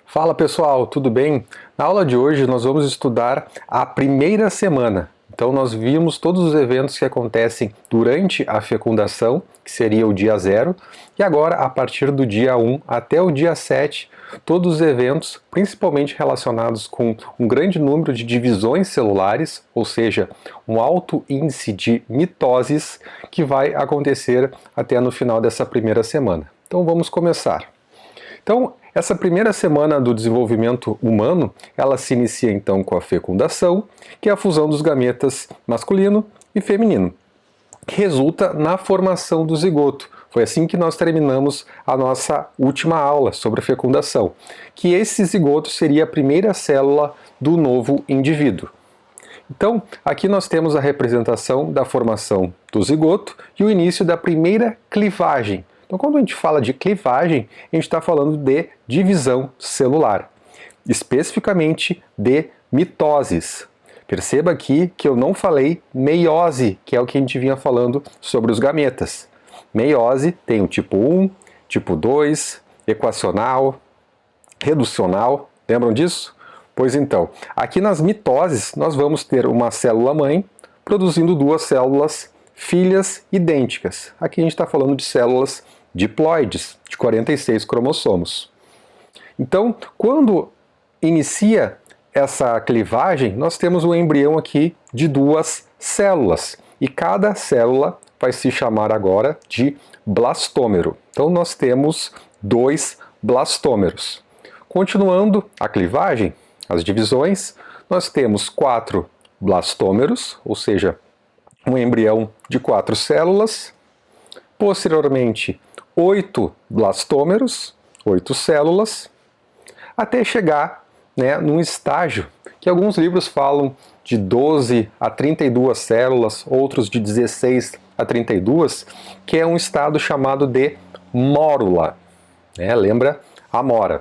Fala pessoal, tudo bem? Na aula de hoje nós vamos estudar a primeira semana. Então nós vimos todos os eventos que acontecem durante a fecundação, que seria o dia 0, e agora a partir do dia 1 até o dia 7, todos os eventos, principalmente relacionados com um grande número de divisões celulares, ou seja, um alto índice de mitoses, que vai acontecer até no final dessa primeira semana. Então vamos começar. Então, essa primeira semana do desenvolvimento humano, ela se inicia então com a fecundação, que é a fusão dos gametas masculino e feminino, que resulta na formação do zigoto. Foi assim que nós terminamos a nossa última aula sobre a fecundação, que esse zigoto seria a primeira célula do novo indivíduo. Então, aqui nós temos a representação da formação do zigoto e o início da primeira clivagem. Então, quando a gente fala de clivagem, a gente está falando de divisão celular, especificamente de mitoses. Perceba aqui que eu não falei meiose, que é o que a gente vinha falando sobre os gametas. Meiose tem o tipo 1, tipo 2, equacional, reducional, lembram disso? Pois então, aqui nas mitoses nós vamos ter uma célula-mãe produzindo duas células filhas idênticas. Aqui a gente está falando de células diploides, de 46 cromossomos. Então, quando inicia essa clivagem, nós temos um embrião aqui de duas células, e cada célula vai se chamar agora de blastômero. Então, nós temos dois blastômeros. Continuando a clivagem, as divisões, nós temos 4 blastômeros, ou seja, um embrião de 4 células. Posteriormente, 8 blastômeros, 8 células, até chegar num estágio que alguns livros falam de 12 a 32 células, outros de 16 a 32, que é um estado chamado de mórula. Lembra a mora.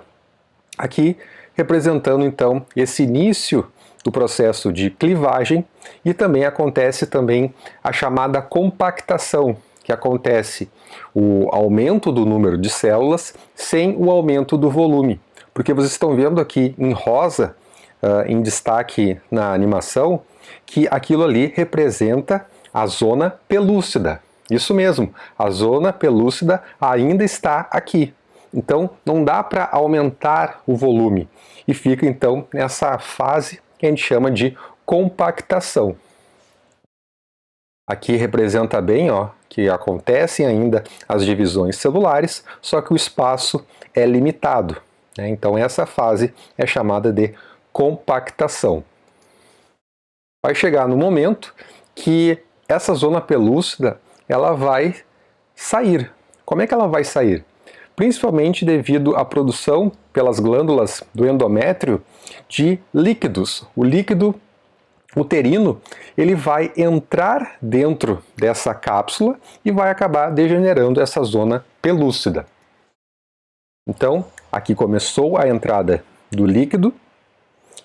Aqui representando então esse início do processo de clivagem, e também acontece a chamada compactação, que acontece o aumento do número de células sem o aumento do volume. Porque vocês estão vendo aqui em rosa, em destaque na animação, que aquilo ali representa a zona pelúcida. Isso mesmo, a zona pelúcida ainda está aqui. Então não dá para aumentar o volume e fica então nessa fase que a gente chama de compactação. Aqui representa bem que acontecem ainda as divisões celulares, só que o espaço é limitado. Então essa fase é chamada de compactação. Vai chegar no momento que essa zona pelúcida ela vai sair. Como é que ela vai sair? Principalmente devido à produção pelas glândulas do endométrio de líquidos. O líquido uterino ele vai entrar dentro dessa cápsula e vai acabar degenerando essa zona pelúcida. Então, aqui começou a entrada do líquido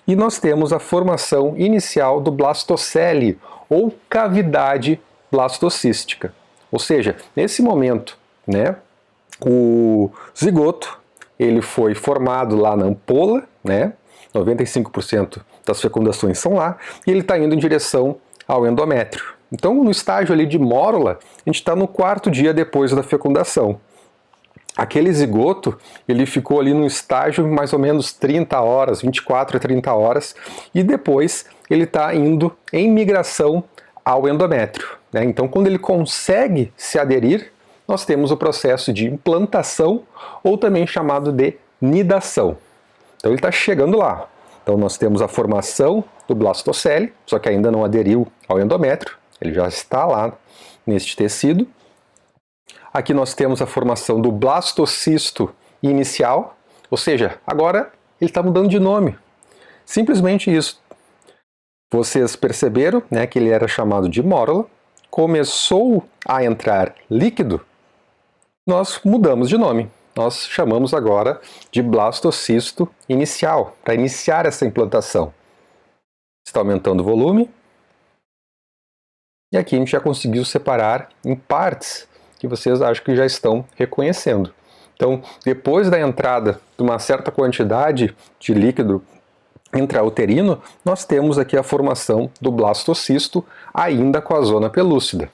e nós temos a formação inicial do blastocele, ou cavidade blastocística. Ou seja, nesse momento, o zigoto ele foi formado lá na ampola, 95% das fecundações são lá, e ele está indo em direção ao endométrio. Então, no estágio ali de mórula, a gente está no 4º dia depois da fecundação. Aquele zigoto, ele ficou ali no estágio mais ou menos 30 horas, 24 a 30 horas, e depois ele está indo em migração ao endométrio. Então, quando ele consegue se aderir, nós temos o processo de implantação, ou também chamado de nidação. Então ele está chegando lá. Então nós temos a formação do blastocele, só que ainda não aderiu ao endométrio, ele já está lá neste tecido. Aqui nós temos a formação do blastocisto inicial, ou seja, agora ele está mudando de nome. Simplesmente isso. Vocês perceberam que ele era chamado de mórula, começou a entrar líquido, nós mudamos de nome. Nós chamamos agora de blastocisto inicial, para iniciar essa implantação. Está aumentando o volume. E aqui a gente já conseguiu separar em partes que vocês acho que já estão reconhecendo. Então, depois da entrada de uma certa quantidade de líquido intrauterino, nós temos aqui a formação do blastocisto, ainda com a zona pelúcida.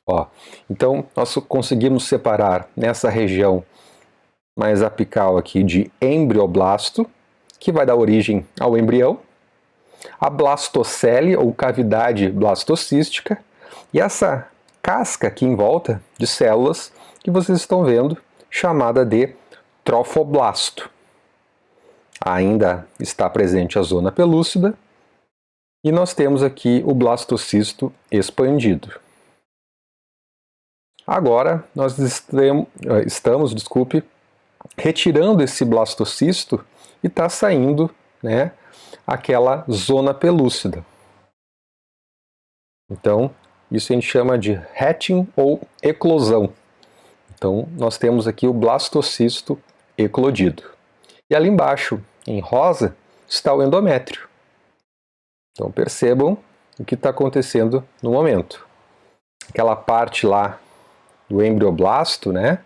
Ó, então, nós conseguimos separar nessa região mais apical aqui de embrioblasto, que vai dar origem ao embrião, a blastocele, ou cavidade blastocística, e essa casca aqui em volta de células que vocês estão vendo, chamada de trofoblasto. Ainda está presente a zona pelúcida, e nós temos aqui o blastocisto expandido. Agora, nós estamos, retirando esse blastocisto e está saindo, né, aquela zona pelúcida. Então, isso a gente chama de hatching ou eclosão. Então, nós temos aqui o blastocisto eclodido. E ali embaixo, em rosa, está o endométrio. Então, percebam o que está acontecendo no momento. Aquela parte lá do embrioblasto, né?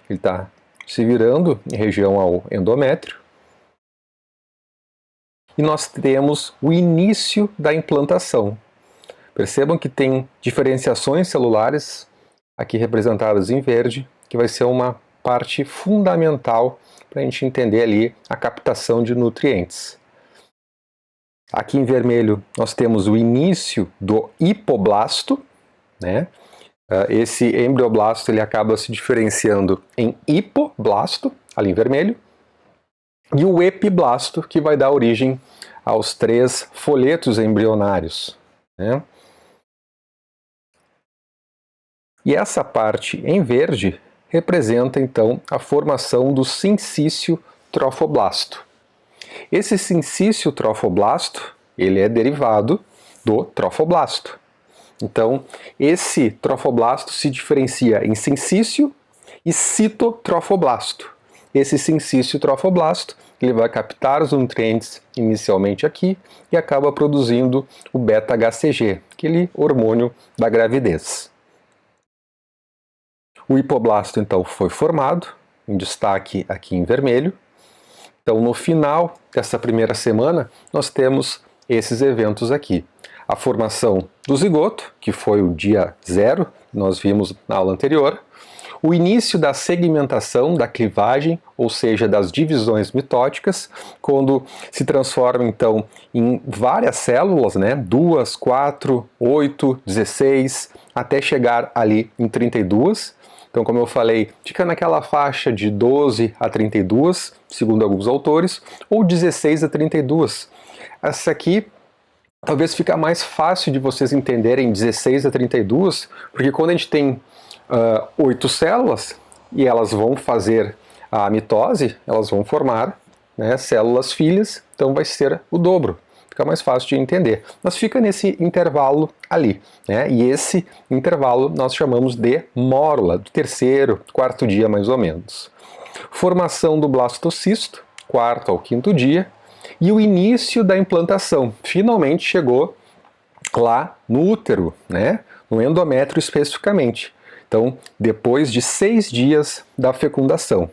Ele está se virando em região ao endométrio. E nós temos o início da implantação. Percebam que tem diferenciações celulares, aqui representadas em verde, que vai ser uma parte fundamental para a gente entender ali a captação de nutrientes. Aqui em vermelho nós temos o início do hipoblasto, né? Esse embrioblasto ele acaba se diferenciando em hipoblasto, ali em vermelho, e o epiblasto, que vai dar origem aos 3 folhetos embrionários, né? E essa parte em verde representa então a formação do sincício trofoblasto. Esse sincício trofoblasto, ele é derivado do trofoblasto. Então, esse trofoblasto se diferencia em sincício e citotrofoblasto. Esse sincício trofoblasto, ele vai captar os nutrientes inicialmente aqui e acaba produzindo o beta-HCG, aquele hormônio da gravidez. O hipoblasto, então, foi formado, em destaque aqui em vermelho. Então, no final dessa primeira semana, nós temos esses eventos aqui. A formação do zigoto, que foi o dia 0, nós vimos na aula anterior. O início da segmentação, da clivagem, ou seja, das divisões mitóticas, quando se transforma, então, em várias células, né? 2, 4, 8, 16, até chegar ali em 32. Então, como eu falei, fica naquela faixa de 12 a 32, segundo alguns autores, ou 16 a 32. Essa aqui talvez fica mais fácil de vocês entenderem 16 a 32, porque quando a gente tem 8 células e elas vão fazer a mitose, elas vão formar, né, células filhas, então vai ser o dobro. Fica mais fácil de entender. Mas fica nesse intervalo ali, né? E esse intervalo nós chamamos de mórula, do 3º, 4º dia mais ou menos. Formação do blastocisto, 4º ao 5º dia, e o início da implantação. Finalmente chegou lá no útero, né? No endométrio especificamente. Então, depois de 6 dias da fecundação.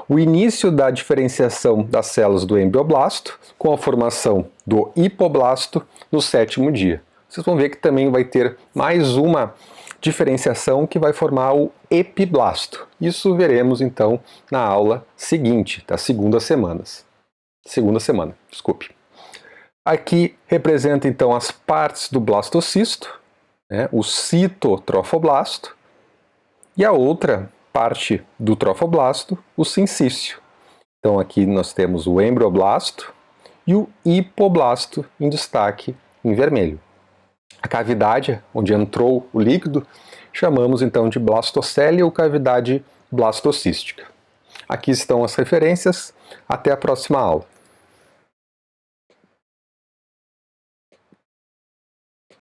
O início da diferenciação das células do embrioblasto, com a formação do hipoblasto no 7º dia. Vocês vão ver que também vai ter mais uma diferenciação que vai formar o epiblasto. Isso veremos então na aula seguinte, da segunda semana, desculpe. Aqui representa então as partes do blastocisto, né, o citotrofoblasto, e a outra parte do trofoblasto, o sincício. Então aqui nós temos o embrioblasto e o hipoblasto em destaque em vermelho. A cavidade onde entrou o líquido chamamos então de blastocele ou cavidade blastocística. Aqui estão as referências. Até a próxima aula.